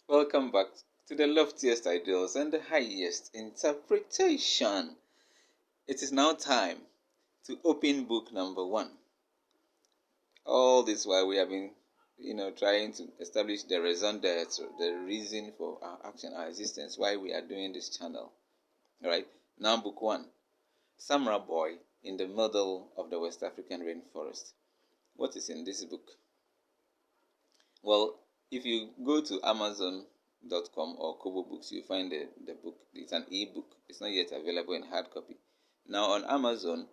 Welcome back to the loftiest ideals and the highest interpretation. It is now time to open book number 1. All this while we have been, trying to establish the raison d'etre, the reason for our action, our existence, why we are doing this channel. All right. Now, book 1, Samreboi in the middle of the West African rainforest. What is in this book? Well, if you go to Amazon.com or Kobo Books, you find the book. It's an e-book. It's not yet available in hard copy. Now on Amazon,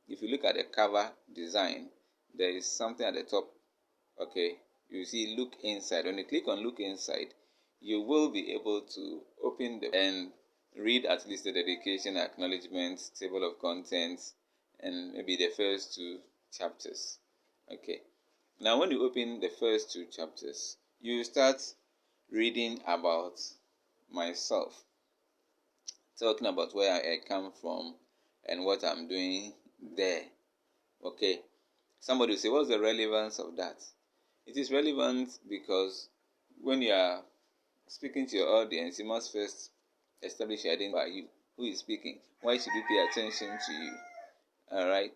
if you look at the cover design, there is something at the top. Okay, you see look inside. When you click on look inside, you will be able to open and read at least the dedication, acknowledgements, table of contents, and maybe the first 2 chapters. Okay. Now, when you open the first 2 chapters, you start reading about myself, talking about where I come from and what I'm doing there. Okay, somebody will say, what's the relevance of that? It is relevant because when you are speaking to your audience, you must first establish your identity by you. Who is speaking? Why should we pay attention to you? All right.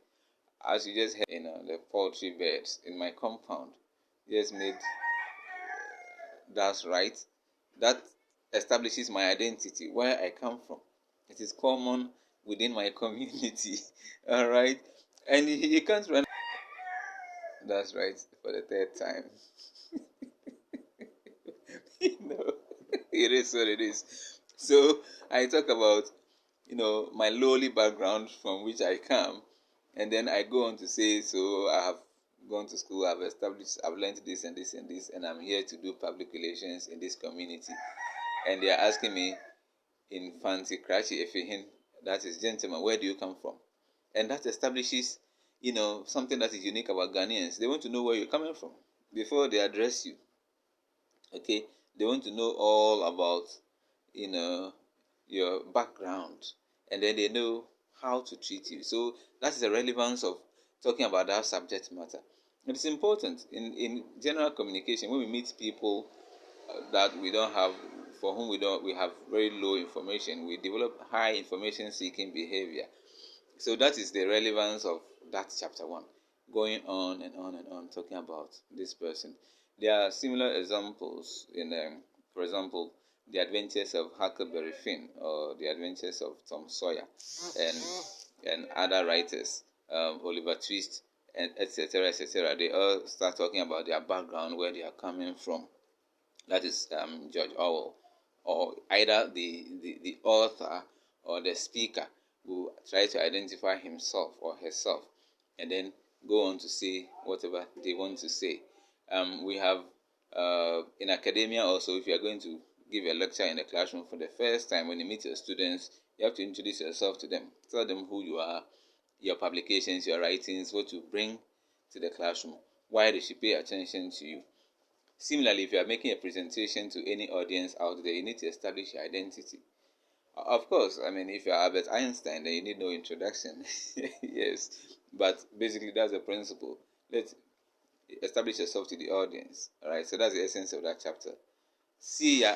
As you just heard, the poultry beds in my compound, just made that's right. That establishes my identity, where I come from. It is common within my community. All right, and you can't run. That's right, for the 3rd time. It is what it is. So I talk about, my lowly background from which I come. And then I go on to say, so I have gone to school, I've learned this and this and this, and I'm here to do public relations in this community. And they are asking me in fancy Krachi Efihin, that is, gentlemen, where do you come from? And that establishes, something that is unique about Ghanaians. They want to know where you're coming from before they address you. Okay, they want to know all about, your background, and then they know how to treat you. So that is the relevance of talking about that subject matter. It is important in general communication when we meet people that we don't have, for whom we have very low information. We develop high information seeking behavior. So that is the relevance of that chapter 1, going on and on and on, talking about this person. There are similar examples in, for example, the adventures of Huckleberry Finn or the adventures of Tom Sawyer and other writers, Oliver Twist, and etc., etc. They all start talking about their background, where they are coming from. That is George Orwell, or either the author or the speaker who try to identify himself or herself and then go on to say whatever they want to say. We have in academia also, if you are going to give a lecture in the classroom for the first time, when you meet your students, you have to introduce yourself to them. Tell them who you are, your publications, your writings, what you bring to the classroom, why they should pay attention to you. Similarly, if you are making a presentation to any audience out there, you need to establish your identity. Of course, if you're Albert Einstein, then you need no introduction. Yes, but basically that's the principle. Let's establish yourself to the audience. All right, so that's the essence of that chapter. See ya.